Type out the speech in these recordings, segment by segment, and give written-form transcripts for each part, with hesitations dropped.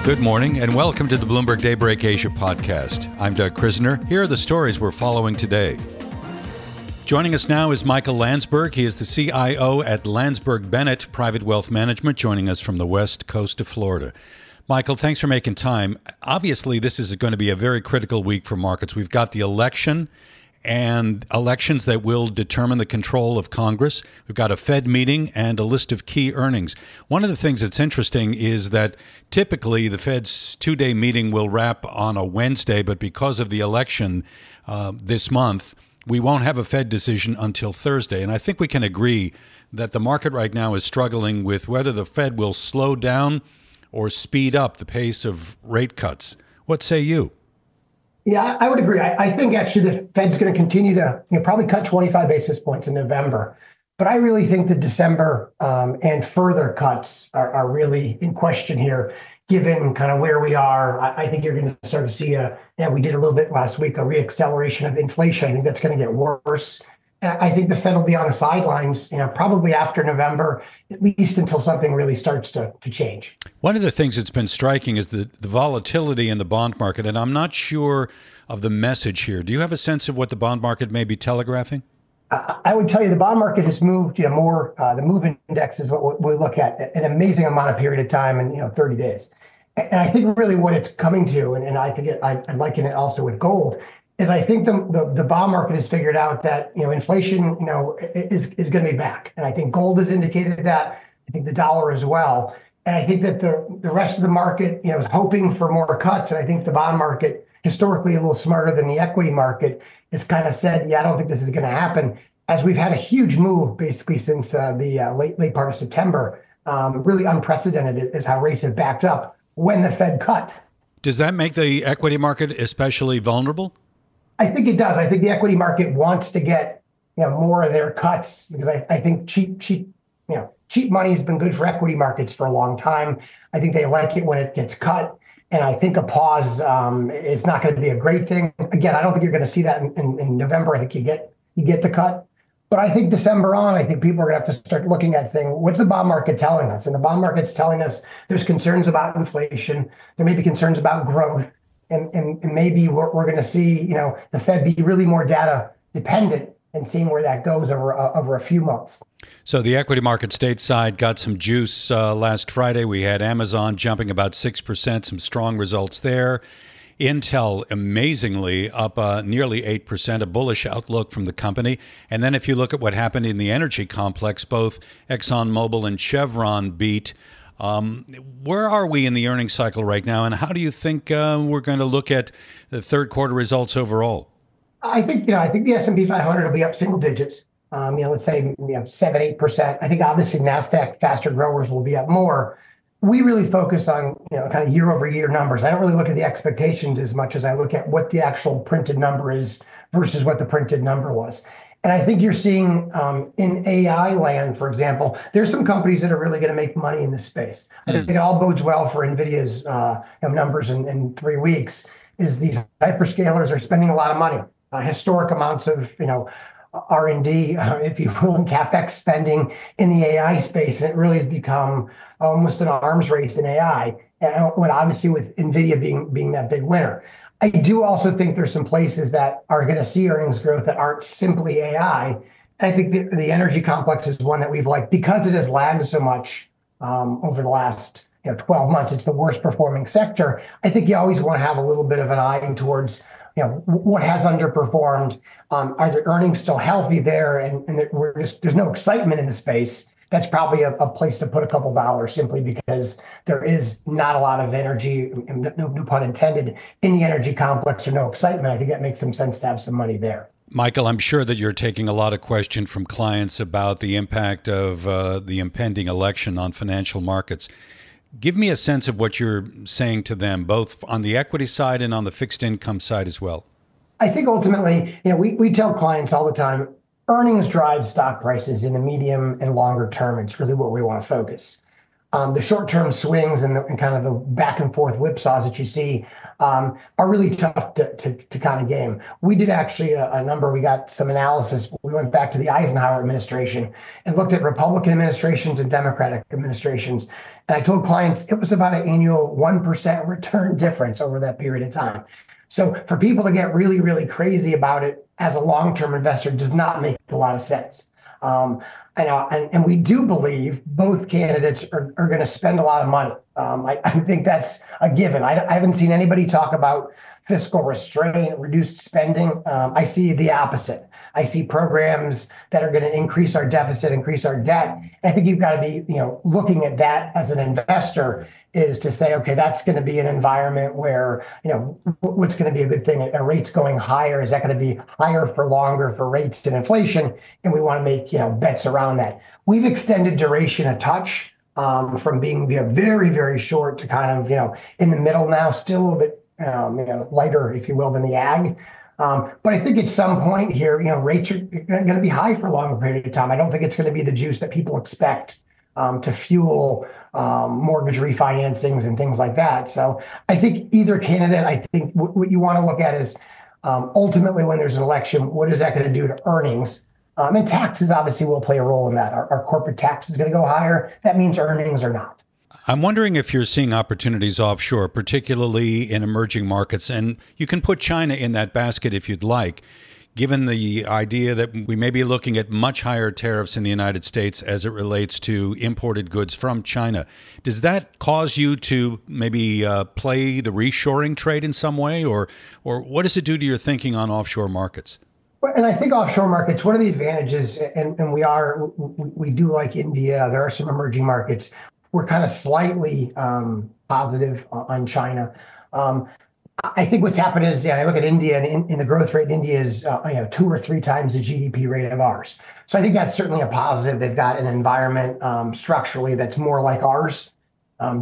Good morning and welcome to the Bloomberg Daybreak Asia podcast. I'm Doug Krisner. Here are the stories we're following today. Joining us now is Michael Landsberg. He is the CIO at Landsberg Bennett Private Wealth Management, joining us from the west coast of Florida. Michael, thanks for making time. Obviously, this is going to be a very critical week for markets. We've got the election and elections that will determine the control of Congress. We've got a Fed meeting and a list of key earnings. One of the things that's interesting is that typically the Fed's two-day meeting will wrap on a Wednesday, but because of the election this month, we won't have a Fed decision until Thursday. And I think we can agree that the market right now is struggling with whether the Fed will slow down or speed up the pace of rate cuts. What say you? Yeah, I would agree. I think actually the Fed's going to continue to probably cut 25 basis points in November. But I really think the December and further cuts are really in question here, given kind of where we are. I think you're going to start to see we did a little bit last week, a reacceleration of inflation. I think that's going to get worse. And I think the Fed will be on the sidelines, probably after November, at least until something really starts to change. One of the things that's been striking is the volatility in the bond market, and I'm not sure of the message here. Do you have a sense of what the bond market may be telegraphing? I would tell you the bond market has moved, more. The move index is what we look at, an amazing amount of period of time in 30 days. And I think really what it's coming to, and I think I liken it also with gold, is I think the bond market has figured out that inflation is going to be back, and I think gold has indicated that. I think the dollar as well, and I think that the rest of the market is hoping for more cuts, and I think the bond market, historically a little smarter than the equity market, has kind of said, I don't think this is going to happen, as we've had a huge move basically since the late part of September. Really unprecedented is how rates have backed up when the Fed cut. Does that make the equity market especially vulnerable? I think it does. I think the equity market wants to get more of their cuts, because I think cheap money has been good for equity markets for a long time. I think they like it when it gets cut, and I think a pause is not going to be a great thing. Again, I don't think you're going to see that in November. I think you get the cut, but I think December on, I think people are going to have to start looking at saying, what's the bond market telling us? And the bond market's telling us there's concerns about inflation. There may be concerns about growth. And maybe we're going to see, the Fed be really more data dependent and seeing where that goes over a few months. So the equity market stateside got some juice last Friday. We had Amazon jumping about 6%, some strong results there. Intel, amazingly, up nearly 8%, a bullish outlook from the company. And then if you look at what happened in the energy complex, both ExxonMobil and Chevron beat. Where are we in the earnings cycle right now, and how do you think we're going to look at the third quarter results overall? I think the S&P 500 will be up single digits. Let's say 7-8%. I think obviously Nasdaq faster growers will be up more. We really focus on kind of year over year numbers. I don't really look at the expectations as much as I look at what the actual printed number is versus what the printed number was. And I think you're seeing in AI land, for example, there's some companies that are really going to make money in this space. I think it all bodes well for NVIDIA's numbers in 3 weeks. Is these hyperscalers are spending a lot of money, historic amounts of R&D, if you will, and CapEx spending in the AI space, and it really has become almost an arms race in AI. And when obviously with NVIDIA being that big winner. I do also think there's some places that are going to see earnings growth that aren't simply AI. And I think the energy complex is one that we've liked because it has lagged so much over the last 12 months. It's the worst performing sector. I think you always want to have a little bit of an eye towards what has underperformed. Are the earnings still healthy there? And there's no excitement in the space. That's probably a place to put a couple dollars, simply because there is not a lot of energy, no pun intended, in the energy complex, or no excitement. I think that makes some sense to have some money there. Michael, I'm sure that you're taking a lot of questions from clients about the impact of the impending election on financial markets. Give me a sense of what you're saying to them, both on the equity side and on the fixed income side as well. I think ultimately, we tell clients all the time, earnings drive stock prices in the medium and longer term. It's really what we want to focus. The short-term swings and kind of the back and forth whipsaws that you see are really tough to kind of game. We did actually a number. We got some analysis. We went back to the Eisenhower administration and looked at Republican administrations and Democratic administrations. And I told clients it was about an annual 1% return difference over that period of time. So for people to get really, really crazy about it as a long-term investor does not make a lot of sense. And we do believe both candidates are going to spend a lot of money. I think that's a given. I haven't seen anybody talk about fiscal restraint, reduced spending. I see the opposite. I see programs that are going to increase our deficit, increase our debt. And I think you've got to be, looking at that as an investor is to say, okay, that's going to be an environment where, what's going to be a good thing? Are rates going higher? Is that going to be higher for longer for rates and inflation? And we want to make, bets around that. We've extended duration a touch from being very, very short to kind of, in the middle now, still a little bit lighter, if you will, than the ag. But I think at some point here, rates are going to be high for a longer period of time. I don't think it's going to be the juice that people expect to fuel mortgage refinancings and things like that. So I think either candidate, I think what you want to look at is ultimately when there's an election, what is that going to do to earnings? And taxes obviously will play a role in that. Our corporate tax is going to go higher. That means earnings are not. I'm wondering if you're seeing opportunities offshore, particularly in emerging markets, and you can put China in that basket if you'd like, given the idea that we may be looking at much higher tariffs in the United States as it relates to imported goods from China. Does that cause you to maybe play the reshoring trade in some way, or what does it do to your thinking on offshore markets? And I think offshore markets, one of the advantages, and we do like India, there are some emerging markets. We're kind of slightly positive on China. I think what's happened is, I look at India, and in the growth rate, India is 2 or 3 times the GDP rate of ours. So I think that's certainly a positive. They've got an environment structurally that's more like ours.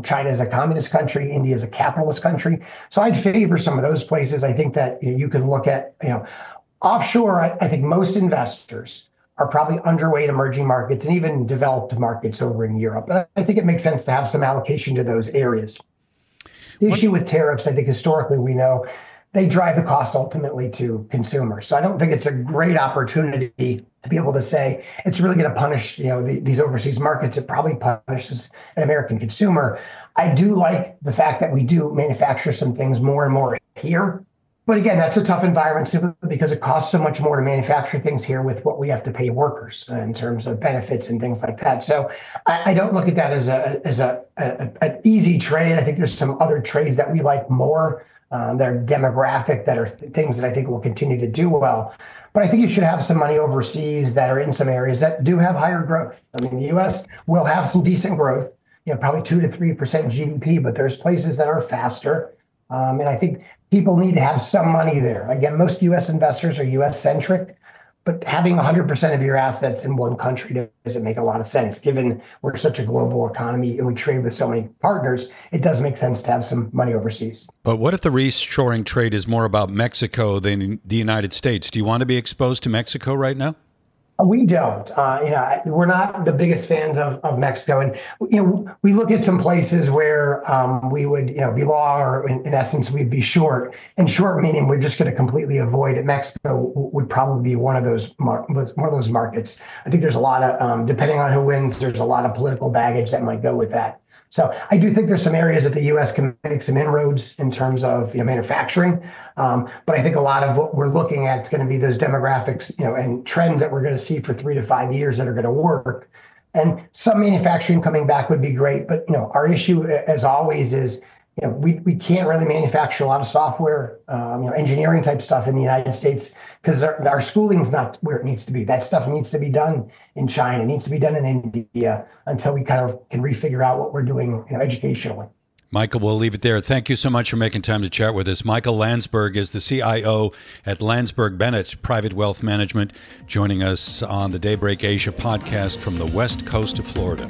China is a communist country. India is a capitalist country. So I'd favor some of those places. I think that you can look at, offshore. I think most investors are probably underweight emerging markets and even developed markets over in Europe. And I think it makes sense to have some allocation to those areas. The issue with tariffs, I think historically we know they drive the cost ultimately to consumers. So I don't think it's a great opportunity to be able to say it's really going to punish, these overseas markets. It probably punishes an American consumer. I do like the fact that we do manufacture some things more and more here. But again, that's a tough environment simply because it costs so much more to manufacture things here with what we have to pay workers in terms of benefits and things like that. So I don't look at that as an easy trade. I think there's some other trades that we like more that are demographic, that are things that I think will continue to do well. But I think you should have some money overseas that are in some areas that do have higher growth. I mean, the U.S. will have some decent growth, probably 2 to 3% GDP, but there's places that are faster. And I think people need to have some money there. Again, most U.S. investors are U.S.-centric, but having 100% of your assets in one country doesn't make a lot of sense. Given we're such a global economy and we trade with so many partners, it does make sense to have some money overseas. But what if the reshoring trade is more about Mexico than the United States? Do you want to be exposed to Mexico right now? We don't. We're not the biggest fans of Mexico, and we look at some places where we would be long, or in essence we'd be short. And short meaning we're just going to completely avoid it. Mexico would probably be one of those markets. I think there's a lot of depending on who wins, there's a lot of political baggage that might go with that. So I do think there's some areas that the U.S. can make some inroads in terms of manufacturing, but I think a lot of what we're looking at is going to be those demographics, and trends that we're going to see for 3 to 5 years that are going to work. And some manufacturing coming back would be great, but our issue, as always, is we can't really manufacture a lot of software, engineering type stuff in the United States because our schooling's not where it needs to be. That stuff needs to be done in China, needs to be done in India until we kind of can refigure out what we're doing educationally. Michael, we'll leave it there. Thank you so much for making time to chat with us. Michael Landsberg is the CIO at Landsberg Bennett Private Wealth Management, joining us on the Daybreak Asia podcast from the west coast of Florida.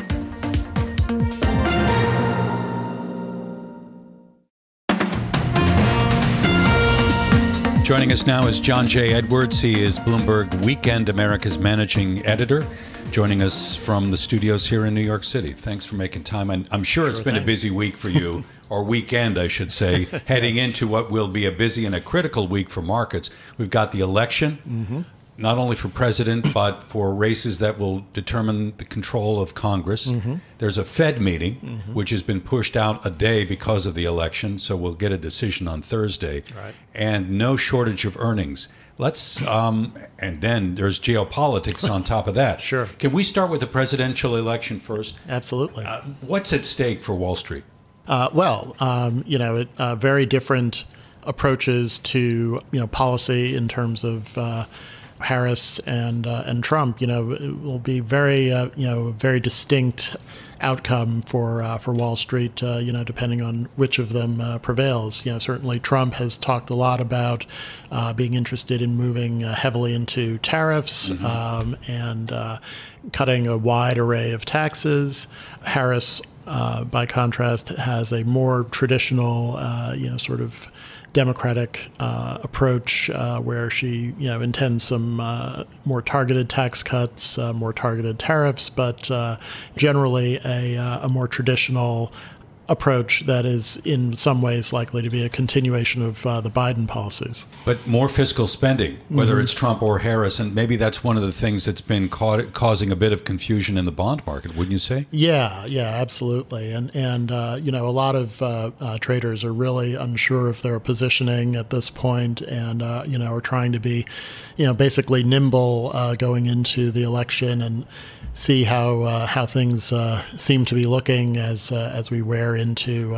Joining us now is John J. Edwards. He is Bloomberg Weekend America's managing editor, joining us from the studios here in New York City. Thanks for making time. And I'm sure it's been a busy week for you, or weekend, I should say, heading into what will be a busy and a critical week for markets. We've got the election. not only for president, but for races that will determine the control of Congress. There's a Fed meeting, which has been pushed out a day because of the election, so we'll get a decision on Thursday. Right. And no shortage of earnings. And then there's geopolitics on top of that. Sure. Can we start with the presidential election first? Absolutely. What's at stake for Wall Street? Very different approaches to policy in terms of Harris and Trump. It will be very distinct outcome for Wall Street. Depending on which of them prevails. Certainly Trump has talked a lot about being interested in moving heavily into tariffs and cutting a wide array of taxes. Harris, by contrast, has a more traditional, sort of Democratic approach where she, intends some more targeted tax cuts, more targeted tariffs, but generally a more traditional approach that is in some ways likely to be a continuation of the Biden policies. But more fiscal spending, whether it's Trump or Harris, and maybe that's one of the things that's been causing a bit of confusion in the bond market, wouldn't you say? Yeah, absolutely. And a lot of traders are really unsure of their positioning at this point and, are trying to be, basically nimble going into the election and see how things seem to be looking as we wear into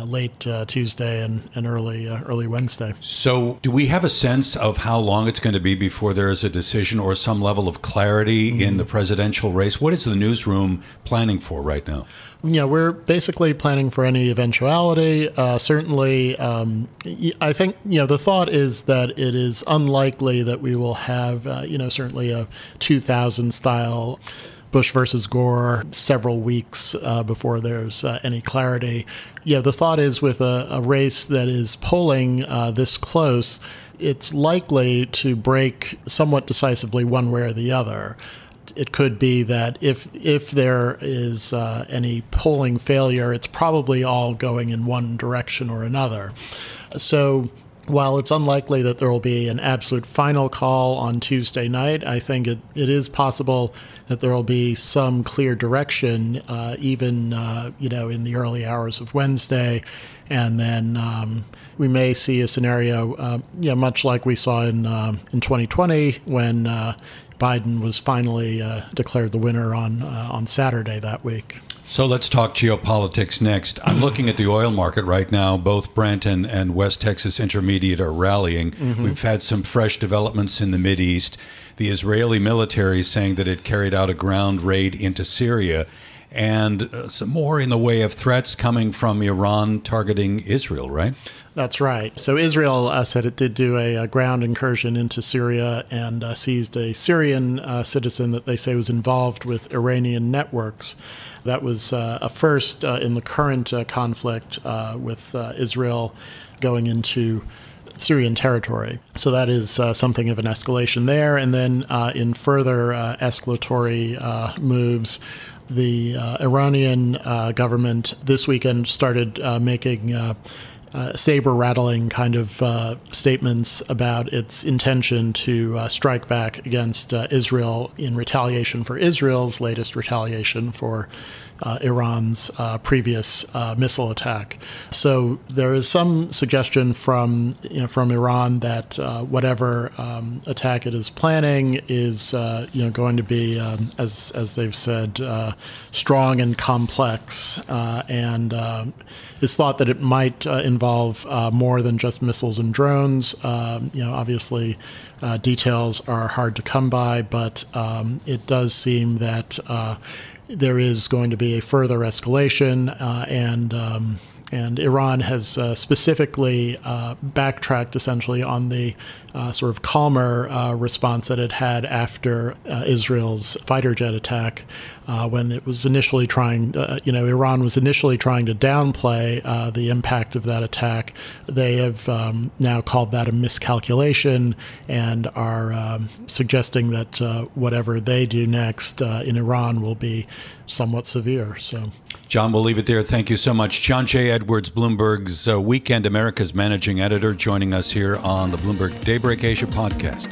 late Tuesday and early Wednesday. So, do we have a sense of how long it's going to be before there is a decision or some level of clarity in the presidential race? What is the newsroom planning for right now? We're basically planning for any eventuality. Certainly, I think, the thought is that it is unlikely that we will have, certainly a 2000 style Bush versus Gore several weeks before there's any clarity. The thought is with a race that is polling this close, it's likely to break somewhat decisively one way or the other. It could be that if there is any polling failure, it's probably all going in one direction or another. So while it's unlikely that there will be an absolute final call on Tuesday night, I think it is possible that there will be some clear direction, even in the early hours of Wednesday. And then we may see a scenario, much like we saw in 2020 when Biden was finally declared the winner on Saturday that week. So let's talk geopolitics next. I'm looking at the oil market right now. Both Brent and West Texas Intermediate are rallying. We've had some fresh developments in the Mideast. The Israeli military is saying that it carried out a ground raid into Syria, and some more in the way of threats coming from Iran targeting Israel, right? That's right. So Israel said it did do a ground incursion into Syria and seized a Syrian citizen that they say was involved with Iranian networks. That was a first in the current conflict with Israel going into Syrian territory. So that is something of an escalation there. And then in further escalatory moves, the Iranian government this weekend started making saber-rattling kind of statements about its intention to strike back against Israel in retaliation for Israel's latest retaliation for Iran's previous missile attack. So there is some suggestion from Iran that whatever attack it is planning is going to be, as they've said, strong and complex, and it's thought that it might involve more than just missiles and drones. Obviously, details are hard to come by, but it does seem that there is going to be a further escalation, and Iran has specifically backtracked essentially on the sort of calmer response that it had after Israel's fighter jet attack, when it was initially trying, Iran was initially trying to downplay the impact of that attack. They have now called that a miscalculation and are suggesting that whatever they do next in Iran will be somewhat severe. So, John, we'll leave it there. Thank you so much. John J. Edwards, Bloomberg's Weekend America's managing editor, joining us here on the Bloomberg Daybreak Asia podcast.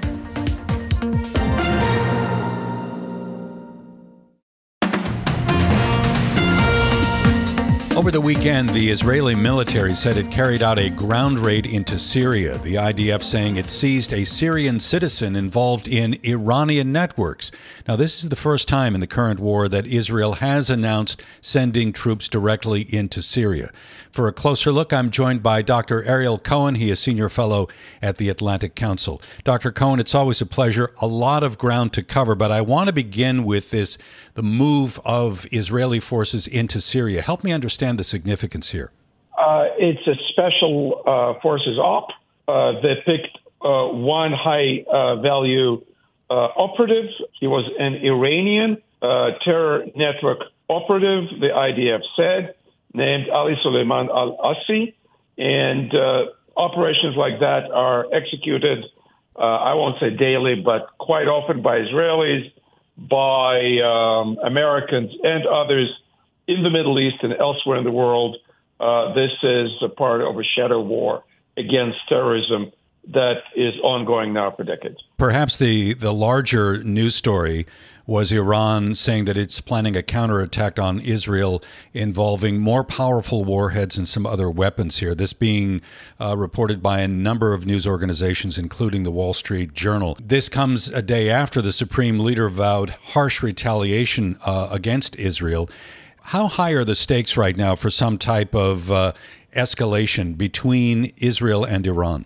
Over the weekend, the Israeli military said it carried out a ground raid into Syria, the IDF saying it seized a Syrian citizen involved in Iranian networks. Now, this is the first time in the current war that Israel has announced sending troops directly into Syria. For a closer look, I'm joined by Dr. Ariel Cohen. He is senior fellow at the Atlantic Council. Dr. Cohen, it's always a pleasure. A lot of ground to cover, but I want to begin with the move of Israeli forces into Syria. Help me understand the significance here. It's a special forces op. They picked one high-value operative. He was an Iranian terror network operative, the IDF said, named Ali Suleiman al-Assi. And operations like that are executed, I won't say daily, but quite often by Israelis, by Americans and others in the Middle East and elsewhere in the world. This is a part of a shadow war against terrorism that is ongoing now for decades. Perhaps the larger news story was Iran saying that it's planning a counterattack on Israel involving more powerful warheads and some other weapons here. This being reported by a number of news organizations, including the Wall Street Journal. This comes a day after the Supreme Leader vowed harsh retaliation against Israel. How high are the stakes right now for some type of escalation between Israel and Iran?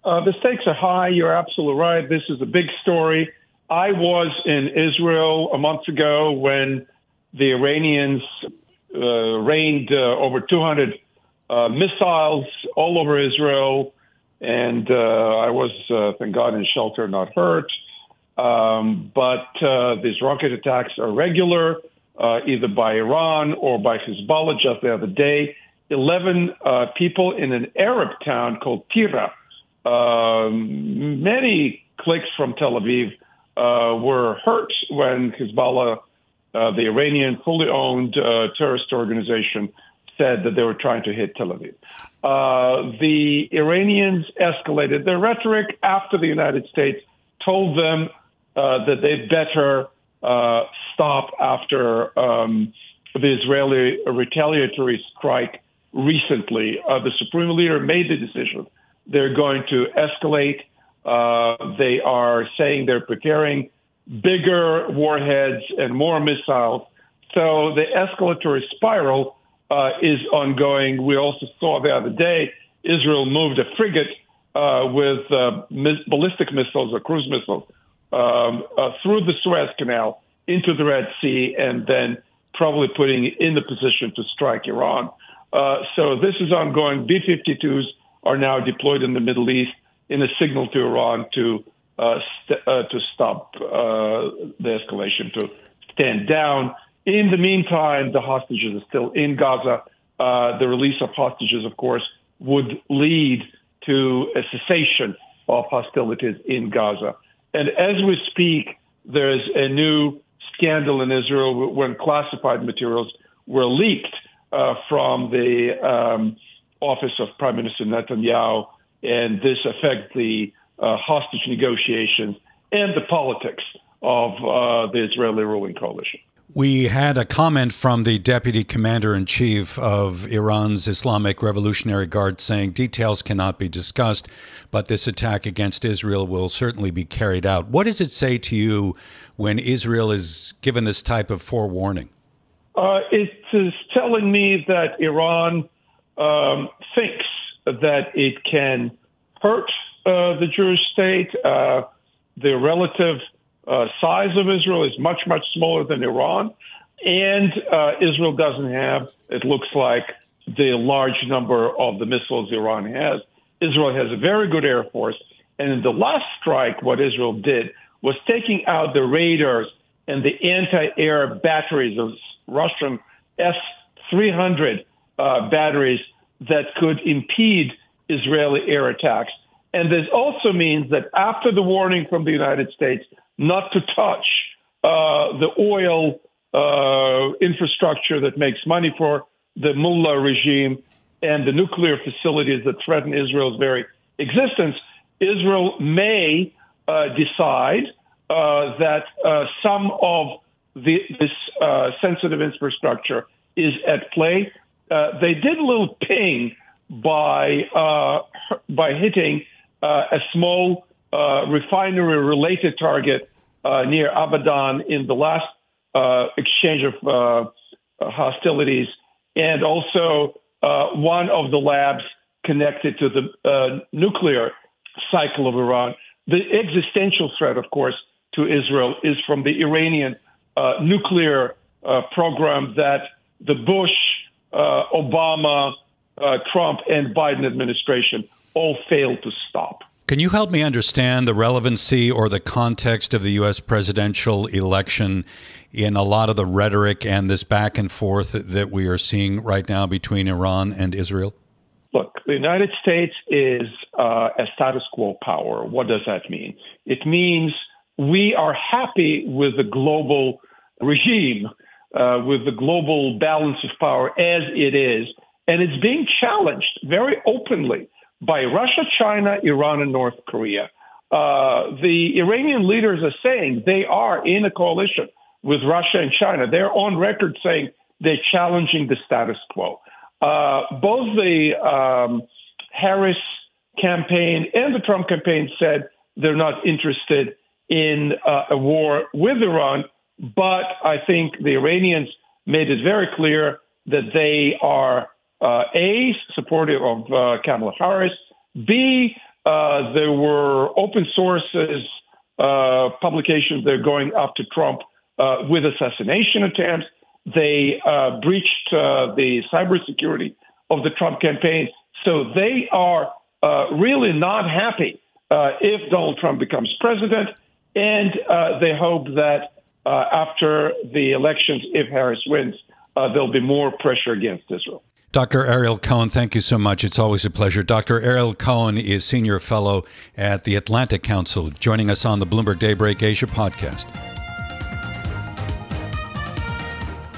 The stakes are high. You're absolutely right. This is a big story. I was in Israel a month ago when the Iranians rained over 200 missiles all over Israel, and I was, thank God, in shelter, not hurt. But these rocket attacks are regular, either by Iran or by Hezbollah. Just the other day, 11 people in an Arab town called Tira, many clicks from Tel Aviv, were hurt when Hezbollah, the Iranian fully owned terrorist organization, said that they were trying to hit Tel Aviv. The Iranians escalated their rhetoric after the United States told them that they'd better stop after the Israeli retaliatory strike recently. The Supreme Leader made the decision. They're going to escalate. They are saying they're preparing bigger warheads and more missiles. So the escalatory spiral is ongoing. We also saw the other day Israel moved a frigate with ballistic missiles or cruise missiles through the Suez Canal into the Red Sea, and then probably putting it in the position to strike Iran. So this is ongoing. B-52s are now deployed in the Middle East in a signal to Iran to stop the escalation, to stand down. In the meantime, the hostages are still in Gaza. The release of hostages, of course, would lead to a cessation of hostilities in Gaza. And as we speak, there's a new scandal in Israel when classified materials were leaked from the office of Prime Minister Netanyahu, and this affects the hostage negotiations and the politics of the Israeli ruling coalition. We had a comment from the Deputy Commander-in-Chief of Iran's Islamic Revolutionary Guard saying details cannot be discussed, but this attack against Israel will certainly be carried out. What does it say to you when Israel is given this type of forewarning? It is telling me that Iran thinks that it can hurt the Jewish state. The relative size of Israel is much, much smaller than Iran. And Israel doesn't have, it looks like, the large number of the missiles Iran has. Israel has a very good Air Force. And in the last strike, what Israel did was taking out the radars and the anti-air batteries of Russian S-300 batteries that could impede Israeli air attacks. And this also means that after the warning from the United States not to touch the oil infrastructure that makes money for the mullah regime and the nuclear facilities that threaten Israel's very existence, Israel may decide that some of this sensitive infrastructure is at play they did a little ping by hitting a small refinery-related target near Abadan in the last exchange of hostilities, and also one of the labs connected to the nuclear cycle of Iran. The existential threat, of course, to Israel is from the Iranian nuclear program that the Bush, Obama, Trump, and Biden administration all failed to stop. Can you help me understand the relevancy or the context of the U.S. presidential election in a lot of the rhetoric and this back and forth that we are seeing right now between Iran and Israel? Look, the United States is a status quo power. What does that mean? It means we are happy with the global regime, with the global balance of power as it is, and it's being challenged very openly by Russia, China, Iran, and North Korea. The Iranian leaders are saying they are in a coalition with Russia and China. They're on record saying they're challenging the status quo. Both the Harris campaign and the Trump campaign said they're not interested in a war with Iran, but I think the Iranians made it very clear that they are A, supportive of Kamala Harris, B, there were open sources, publications that are going after Trump with assassination attempts. They breached the cybersecurity of the Trump campaign. So they are really not happy if Donald Trump becomes president, and they hope that after the elections, if Harris wins, there'll be more pressure against Israel. Dr. Ariel Cohen, thank you so much. It's always a pleasure. Dr. Ariel Cohen is Senior Fellow at the Atlantic Council, joining us on the Bloomberg Daybreak Asia podcast.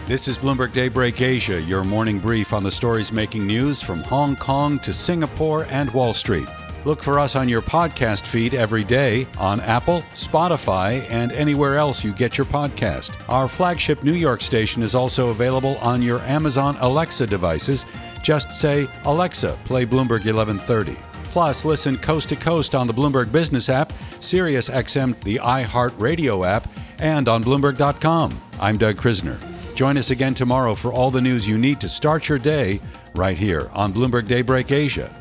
This is Bloomberg Daybreak Asia, your morning brief on the stories making news from Hong Kong to Singapore and Wall Street. Look for us on your podcast feed every day on Apple, Spotify, and anywhere else you get your podcast. Our flagship New York station is also available on your Amazon Alexa devices. Just say, Alexa, play Bloomberg 1130. Plus, listen coast to coast on the Bloomberg Business app, Sirius XM, the iHeartRadio app, and on Bloomberg.com. I'm Doug Krisner. Join us again tomorrow for all the news you need to start your day right here on Bloomberg Daybreak Asia.